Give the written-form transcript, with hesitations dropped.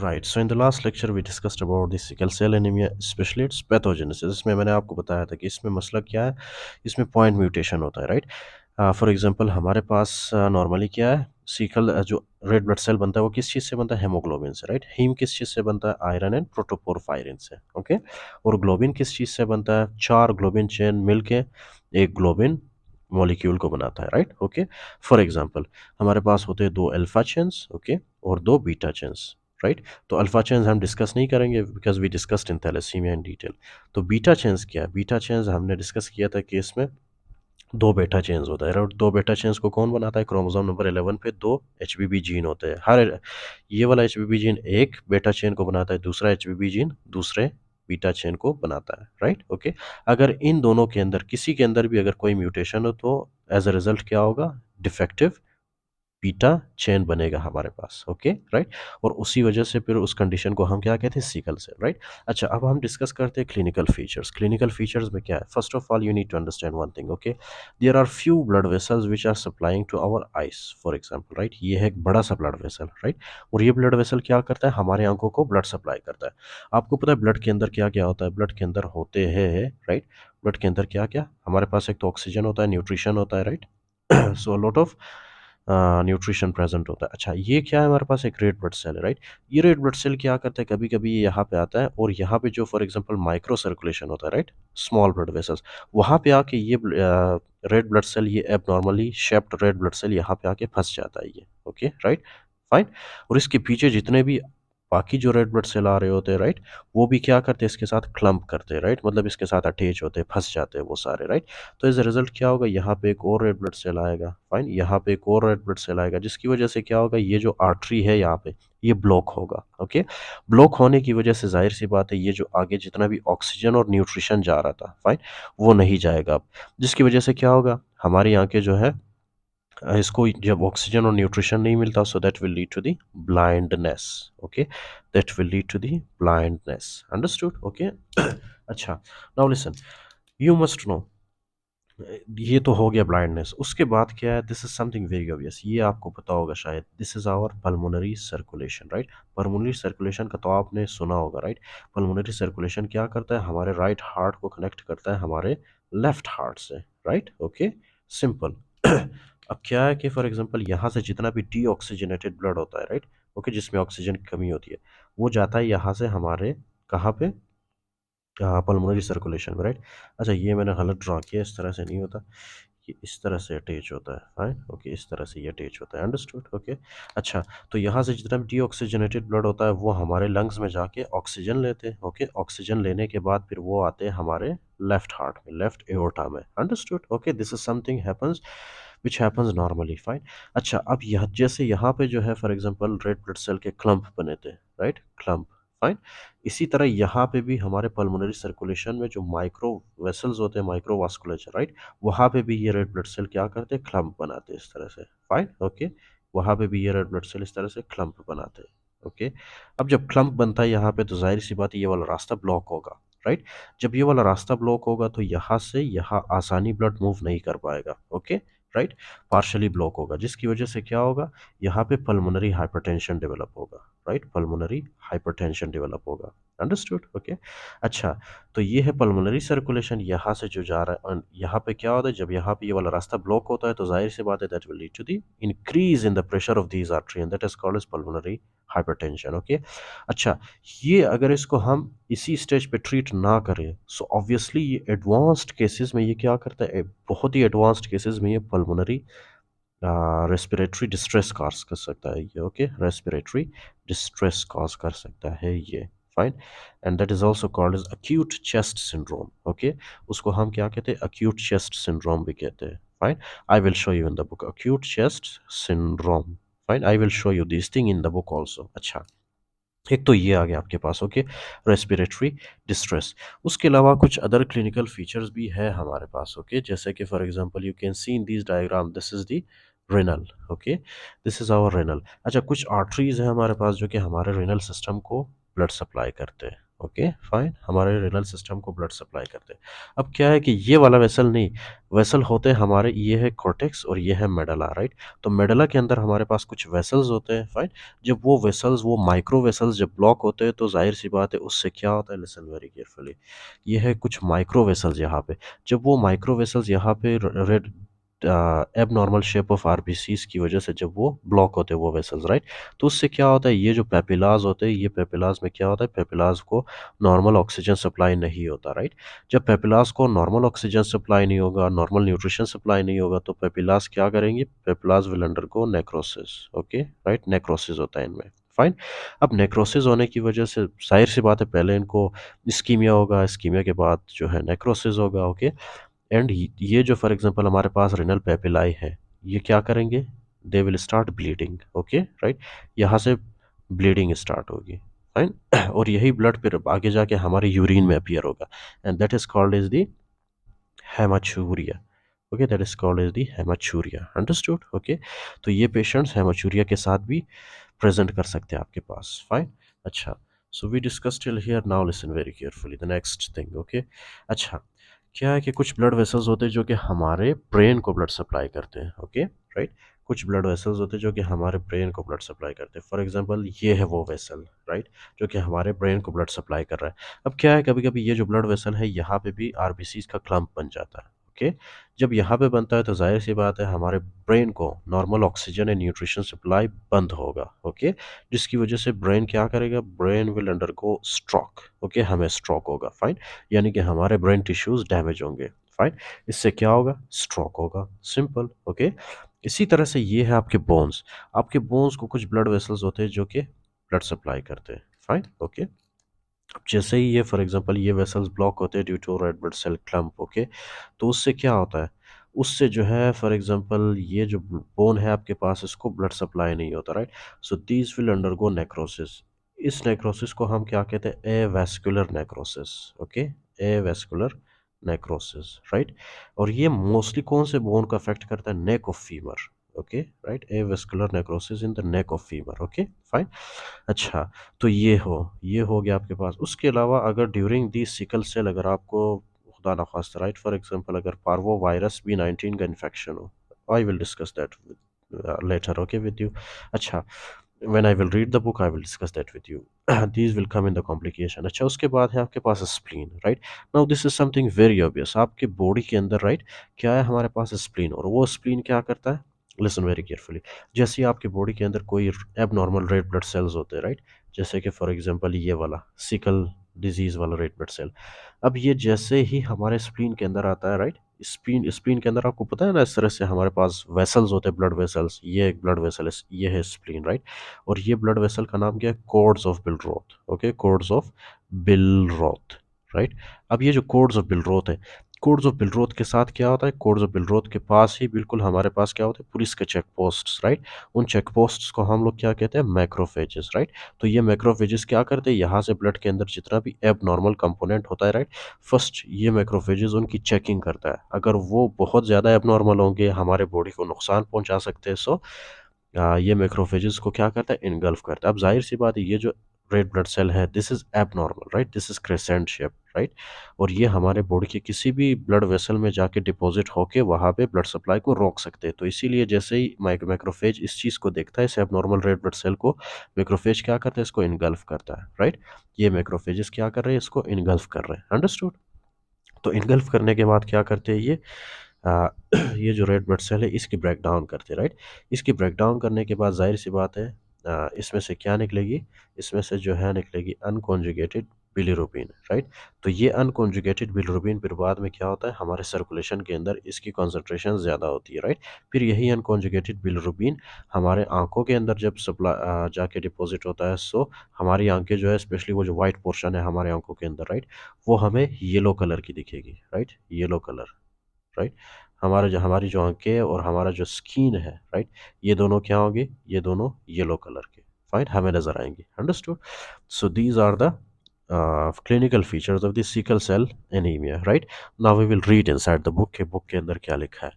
Right, so in the last lecture we discussed about the sickle cell anaemia, specially its pathogenesis. इसमें मैंने आपको बताया था कि इसमें मसला क्या है, इसमें पॉइंट म्यूटेशन होता है, राइट। फॉर एग्जांपल हमारे पास नॉर्मली क्या है, जो रेड ब्लड सेल बनता है वो किस चीज़ से बनता है, हेमोग्लोबिन से, राइट। हीम किस चीज़ से बनता है, आयरन एंड प्रोटोपोरफायरिन से, ओके। और ग्लोबिन किस चीज़ से बनता है, चार ग्लोबिन चेन मिलके एक ग्लोबिन मॉलिक्यूल को बनाता है, राइट, ओके। फॉर एग्जांपल हमारे पास होते हैं दो अल्फा चेन्स, ओके, और दो बीटा चेन्स, राइट। तो अल्फा चेन्स हम डिस्कस नहीं करेंगे because we discussed in thalassaemia in detail. तो बीटा चेन्स क्या है, बीटा चेन्स हमने डिस्कस किया था कि इसमें दो बेटा चेन्स होता है, और दो बेटा चेन्स को कौन बनाता है, क्रोमोसोम नंबर 11 पे दो एचबीबी जीन होते हैं। हर ये वाला एचबीबी जीन एक बेटा चेन को बनाता है, दूसरा एचबीबी जीन दूसरे बीटा चेन को बनाता है, राइट, ओके। अगर इन दोनों के अंदर किसी के अंदर भी अगर कोई म्यूटेशन हो तो एज अ रिजल्ट क्या होगा, डिफेक्टिव बीटा चेन बनेगा हमारे पास, ओके, राइट। और उसी वजह से फिर उस कंडीशन को हम क्या कहते हैं, सिकल सेल, राइट। अच्छा, अब हम डिस्कस करते हैं क्लिनिकल फीचर्स। क्लिनिकल फीचर्स में क्या है, first of all you need to understand one thing, okay. There are few blood vessels which are supplying to our eyes, for example, right. ये है एक बड़ा सा ब्लड वेसल, राइट। और ये ब्लड वेसल क्या करता है, हमारे आंखों को ब्लड सप्लाई करता है। आपको पता है ब्लड के अंदर क्या क्या होता है, ब्लड के अंदर होते हैं, राइट। ब्लड के अंदर क्या क्या, हमारे पास एक तो ऑक्सीजन होता है, न्यूट्रिशन होता है, right. So lot of nutrition present होता है। अच्छा, ये क्या है, हमारे पास एक रेड ब्लड सेल है, राइट। ये रेड ब्लड सेल क्या करता है, कभी कभी ये यहाँ पे आता है और यहाँ पे जो फॉर एग्जांपल माइक्रो सर्कुलेशन होता है, राइट, स्मॉल ब्लड वेसल्स, वहाँ पे आके ये रेड ब्लड सेल, ये abnormally shaped red blood cell यहाँ पे आके फंस जाता है ये, ओके, राइट, फाइन। और इसके पीछे जितने भी बाकी जो रेड ब्लड सेल आ रहे होते हैं, राइट, वो भी क्या करते हैं, इसके साथ क्लम्प करते हैं, राइट, मतलब इसके साथ अटैच होते हैं, फंस जाते हैं वो सारे, राइट। तो एज अ रिजल्ट क्या होगा, यहाँ पे एक और रेड ब्लड सेल आएगा, फाइन, यहाँ पे एक और रेड ब्लड सेल आएगा, जिसकी वजह से क्या होगा, ये जो आर्टरी है यहाँ पे ये ब्लॉक होगा, ओके। ब्लॉक होने की वजह से जाहिर सी बात है ये जो आगे जितना भी ऑक्सीजन और न्यूट्रिशन जा रहा था, फाइन, वो नहीं जाएगा अब। जिसकी वजह से क्या होगा, हमारी आंखें जो है इसको जब ऑक्सीजन और न्यूट्रिशन नहीं मिलता, so that will lead to the blindness, okay, that will lead to the blindness, understood, okay. अच्छा, now listen, you must know, ये तो हो गया ब्लाइंडनेस। उसके बाद क्या है, this is something very obvious, ये आपको पता होगा शायद, this is our pulmonary circulation, right. Pulmonary circulation का तो आपने सुना होगा, राइट। पल्मोनरी सर्कुलेशन क्या करता है, हमारे राइट हार्ट को कनेक्ट करता है हमारे लेफ्ट हार्ट से, राइट, ओके, सिंपल। अब क्या है कि फॉर एग्जांपल यहाँ से जितना भी डीऑक्सीजनेटेड ब्लड होता है, राइट, ओके, जिसमें ऑक्सीजन की कमी होती है, वो जाता है यहाँ से हमारे कहाँ पे, पल्मोनरी सर्कुलेशन में, राइट। अच्छा, ये मैंने गलत ड्रा किया, इस तरह से नहीं होता, ये इस तरह से अटैच होता है, फाइन, ओके, इस तरह से ये अटैच होता है, अंडरस्टूड, ओके। अच्छा, तो यहाँ से जितना भी डीऑक्सीजनेटेड ब्लड होता है वो हमारे लंग्स में जाके ऑक्सीजन लेते हैं, ओके। ऑक्सीजन लेने के बाद फिर वो आते हैं हमारे लेफ्ट हार्ट में, लेफ्ट एओर्टा में, understood, okay. This is something happens which happens normally, fine. अच्छा, अब यह जैसे यहाँ पे जो है for example red blood cell के क्लम्प बने थे, राइट, क्लम्प, फाइन। इसी तरह यहाँ पे भी हमारे पल्मोनरी सर्कुलेशन में जो माइक्रो वेसल्स होते हैं, माइक्रो वास्कुलेचर, राइट, वहाँ पे भी ये रेड ब्लड सेल क्या करते हैं, क्लम्प बनाते हैं इस तरह से, फाइन, ओके। वहाँ पे भी ये रेड ब्लड सेल इस तरह से क्लम्प बनाते हैं, ओके। अब जब क्लम्प बनता है यहाँ पे तो जाहिर सी बात है ये वाला रास्ता ब्लॉक होगा, राइट। जब ये वाला रास्ता ब्लॉक होगा तो यहाँ से यहाँ आसानी ब्लड मूव नहीं कर पाएगा, ओके, राइट, पार्शली ब्लॉक होगा, जिसकी वजह से क्या होगा, यहाँ पे पल्मोनरी हाइपरटेंशन डेवलप होगा, राइट, पल्मोनरी हाइपरटेंशन डेवलप होगा, अंडरस्टूड, ओके। अच्छा, तो ये है पल्मोनरी सर्कुलेशन यहाँ से जो जा रहा है, और यहाँ पे क्या होता है, जब यहाँ पे ये वाला रास्ता ब्लॉक होता है तो जाहिर सी बात है that will lead to the increase in the pressure of these artery and that is called as pulmonary hypertension, okay. अच्छा, ये अगर इसको हम इसी स्टेज पे ट्रीट ना करें, सो ऑब्वियसली ये एडवांस्ड केसेस में ये क्या करता है, बहुत ही एडवांस्ड केसेस में ये पल्मोनरी रेस्पिरेटरी डिस्ट्रेस कॉज कर सकता है ये, ओके, रेस्पिरेटरी डिस्ट्रेस कॉज कर सकता है ये, fine. And that is also called as acute chest syndrome, okay. उसको हम क्या कहते हैं, अक्यूट चेस्ट सिंड्रोम भी कहते हैं, fine. I will show you in the book acute chest syndrome, fine, I will show you this thing in the book also. अच्छा, एक तो ये आ गया आपके पास, ओके, रेस्पिरेटरी डिस्ट्रेस। उसके अलावा कुछ अदर क्लिनिकल फीचर्स भी है हमारे पास, ओके, जैसे कि for example you can see in this diagram, this is the renal, okay, this is our renal. अच्छा, कुछ आर्टरीज है हमारे पास जो कि हमारे रेनल सिस्टम को ब्लड सप्लाई करते हैं, ओके फाइन, हमारे रेनल सिस्टम को ब्लड सप्लाई करते हैं। अब क्या है कि ये वाला वेसल नहीं, वेसल होते हैं हमारे, ये है कॉर्टेक्स और ये है मेडला, राइट। तो मेडला के अंदर हमारे पास कुछ वेसल्स होते हैं, फाइन। जब वो वेसल्स, वो माइक्रो वेसल्स जब ब्लॉक होते हैं तो जाहिर सी बात है उससे क्या होता है, लिसन वेरी केयरफुली। ये है कुछ माइक्रो वेसल्स यहाँ पे, जब वो माइक्रो वेसल्स यहाँ पे रेड एब नॉर्मल शेप ऑफ आरबीसीज की वजह से जब वो ब्लॉक होते हैं वो वेसल्स, राइट। तो उससे क्या होता है, ये जो पेपिलाज होते हैं, ये पेपिलाज में क्या होता है, पेपिलाज को नॉर्मल ऑक्सीजन सप्लाई नहीं होता, राइट। जब पेपिलाज को नॉर्मल ऑक्सीजन सप्लाई नहीं होगा, नॉर्मल न्यूट्रिशन सप्लाई नहीं होगा, तो पेपिलाज क्या करेंगे, papillae will undergo necrosis, okay right, necrosis होता है इनमें, फाइन। अब नेक्रोसिस होने की वजह से जाहिर सी बात है पहले इनको इस्कीमिया होगा, इस्कीमिया के बाद जो है नेक्रोसिस होगा, ओके। एंड ये जो फॉर एग्जांपल हमारे पास रेनल पेपिलाई है, ये क्या करेंगे, they will start bleeding, okay right. यहाँ से ब्लीडिंग स्टार्ट होगी, फाइन। और यही ब्लड फिर आगे जाके हमारे यूरिन में अपीयर होगा, and that is called is the haematuria, okay, that is called is the haematuria, understood, okay. तो ये पेशेंट्स हेमाचूरिया के साथ भी प्रेजेंट कर सकते हैं आपके पास, फाइन। अच्छा, so we discuss till here, now listen very carefully the next thing, okay. अच्छा, क्या है कि कुछ ब्लड वेसल्स होते हैं जो कि हमारे ब्रेन को ब्लड सप्लाई करते हैं, ओके राइट। कुछ ब्लड वेसल्स होते हैं जो कि हमारे ब्रेन को ब्लड सप्लाई करते हैं, फॉर एग्जांपल ये है वो वेसल, राइट, जो कि हमारे ब्रेन को ब्लड सप्लाई कर रहा है। अब क्या है, कभी कभी ये जो ब्लड वेसल है यहाँ पे भी आरबीसी का क्लम्प बन जाता है, ओके। जब यहाँ पे बनता है तो जाहिर सी बात है हमारे ब्रेन को normal oxygen and nutrition supply बंद होगा, ओके। जिसकी वजह से ब्रेन क्या करेगा, brain will undergo stroke, okay, हमें स्ट्रोक होगा, फाइन। यानी कि हमारे ब्रेन टिश्यूज डैमेज होंगे, फाइन। इससे क्या होगा, स्ट्रोक होगा, सिंपल, ओके। इसी तरह से ये है आपके बोन्स, आपके बोन्स को कुछ ब्लड वेसल्स होते हैं जो कि ब्लड सप्लाई करते हैं, फाइन, ओके। अब जैसे ही ये फॉर एग्जांपल ये वेसल्स ब्लॉक होते हैं due to red blood cell clump, okay, तो उससे क्या होता है, उससे जो है फॉर एग्जांपल ये जो बोन है आपके पास, इसको ब्लड सप्लाई नहीं होता, right. So these will undergo necrosis. इस नेक्रोसिस को हम क्या कहते हैं, ए वेस्कुलर नेक्रोसिस, ओके, ए वेस्कुलर नेक्रोसिस, राइट। और ये मोस्टली कौन से बोन को अफेक्ट करता है, neck of femur, okay right, A vascular necrosis in the neck of femur, okay fine. अच्छा, तो ये हो गया आपके पास। उसके अलावा अगर ड्यूरिंग दी सिकल सेल अगर आपको खुदा ना खास्ता, राइट, फॉर एग्जांपल अगर पार्वो वायरस B19 का इन्फेक्शन हो, I will discuss that later, okay with you. अच्छा, when I will read the book I will discuss that with you. These will come in the complication। अच्छा, उसके बाद है आपके पास spleen, right. Now this is something very obvious, आपके body के अंदर, राइट, क्या है हमारे पास स्प्लीन, और वो स्प्लीन क्या करता है, लिसन वेरी केयरफुली। जैसे ही आपके बॉडी के अंदर कोई एबनॉर्मल रेड ब्लड सेल्स होते हैं, राइट, जैसे कि फॉर एग्जांपल ये वाला सिकल डिजीज वाला रेड ब्लड सेल, अब ये जैसे ही हमारे स्प्लीन के अंदर आता है, राइट, स्प्लीन स्प्लीन के अंदर आपको पता है ना, इस तरह से हमारे पास वेसल्स होते हैं, ब्लड वेसल्स, ये एक ब्लड वेसल है, ये है स्प्लीन, राइट। और ये ब्लड वेसल का नाम क्या है, cords of Billroth, okay, cords of Billroth, right. अब ये जो कॉर्ड्स ऑफ बिलरोथ है, कॉर्ड्स ऑफ बिलरोथ के साथ क्या होता है, कॉर्ड्स ऑफ बिलरोथ के पास ही बिल्कुल हमारे पास क्या होता है, पुलिस के चेक पोस्ट्स, राइट। उन चेक पोस्ट्स को हम लोग क्या कहते हैं, मैक्रोफेजेस, राइट। तो ये मैक्रोफेजेस क्या करते हैं, यहाँ से ब्लड के अंदर जितना भी एब नॉर्मल कंपोनेंट होता है, राइट, फर्स्ट ये मैक्रोफेजेस उनकी चेकिंग करता है, अगर वो बहुत ज़्यादा एबनॉर्मल होंगे, हमारे बॉडी को नुकसान पहुंचा सकते हैं, सो ये मैक्रोफेजेस को क्या करता है, इनगल्फ करता है। अब जाहिर सी बात है ये जो रेड ब्लड सेल है, this is abnormal, right, this is crescent shape, right. और ये हमारे बॉडी के किसी भी ब्लड वेसल में जाके डिपॉजिट होके वहाँ पे ब्लड सप्लाई को रोक सकते हैं। तो इसीलिए जैसे ही मैक्रोफेज इस चीज़ को देखता है, इस एबनॉर्मल रेड ब्लड सेल को, मैक्रोफेज क्या करता है, इसको इनगल्फ करता है, राइट। ये मैक्रोफेजेस क्या कर रहे हैं, इसको इनगल्फ कर रहे हैं, अंडरस्टूड। तो इनगल्फ करने के बाद क्या करते हैं ये, आ, ये जो रेड ब्लड सेल है इसकी ब्रेक डाउन करते हैं, राइट। इसकी ब्रेक डाउन करने के बाद जाहिर सी बात है इसमें से क्या निकलेगी, इसमें से जो है निकलेगी अनकॉन्जुगेटेड बिलिरुबिन, राइट। तो ये अनकॉन्जुगेटेड बिलिरुबिन फिर बाद में क्या होता है, हमारे सर्कुलेशन के अंदर इसकी कॉन्सेंट्रेशन ज़्यादा होती है, राइट। फिर यही अनकॉन्जुगेटेड बिलिरुबिन हमारे आंखों के अंदर जब सप्लाई जाके डिपॉजिट होता है, सो हमारी आंखें जो है, स्पेशली वो जो वाइट पोर्शन है हमारे आंखों के अंदर, राइट, वो हमें येलो कलर की दिखेगी, राइट, येलो कलर, राइट। हमारी जो आंखें और हमारा जो स्किन है, राइट, ये दोनों क्या होंगे, ये दोनों येलो कलर के, फाइन, हमें नजर आएंगे, understood. So these are the clinical features of the sickle cell anemia, right। Now we will read inside the book के अंदर क्या लिखा है।